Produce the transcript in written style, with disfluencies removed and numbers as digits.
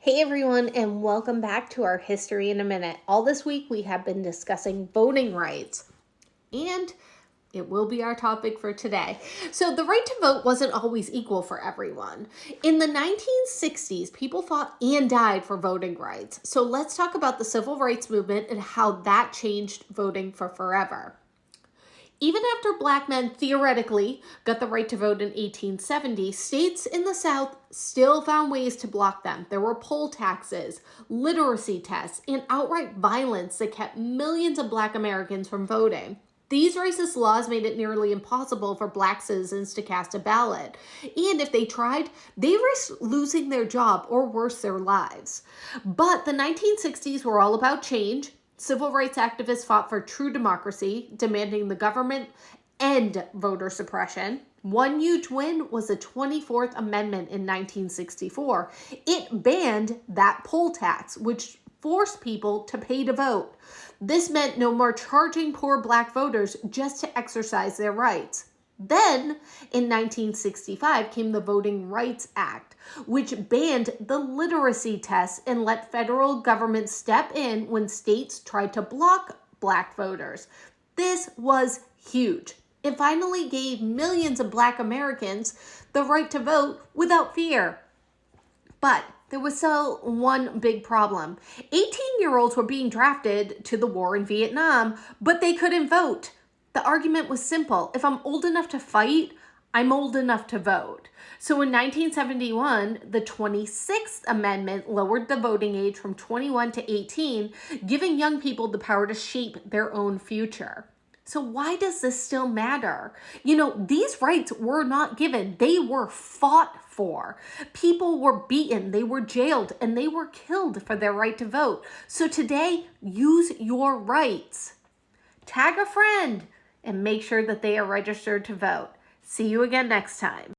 Hey everyone, and welcome back to our History in a Minute. All this week we have been discussing voting rights, and it will be our topic for today. So, the right to vote wasn't always equal for everyone. In the 1960s, people fought and died for voting rights. So, let's talk about the civil rights movement and how that changed voting for forever. Even after black men theoretically got the right to vote in 1870, states in the South still found ways to block them. There were poll taxes, literacy tests, and outright violence that kept millions of black Americans from voting. These racist laws made it nearly impossible for black citizens to cast a ballot. And if they tried, they risked losing their job or worse, their lives. But the 1960s were all about change. Civil rights activists fought for true democracy, demanding the government end voter suppression. One huge win was the 24th Amendment in 1964. It banned that poll tax, which forced people to pay to vote. This meant no more charging poor black voters just to exercise their rights. Then, in 1965, came the Voting Rights Act, which banned the literacy tests and let federal government step in when states tried to block black voters. This was huge. It finally gave millions of black Americans the right to vote without fear. But there was still one big problem. 18-year-olds were being drafted to the war in Vietnam, but they couldn't vote. The argument was simple. If I'm old enough to fight, I'm old enough to vote. So in 1971, the 26th Amendment lowered the voting age from 21 to 18, giving young people the power to shape their own future. So why does this still matter? These rights were not given. They were fought for. People were beaten, they were jailed, and they were killed for their right to vote. So today, use your rights. Tag a friend and make sure that they are registered to vote. See you again next time.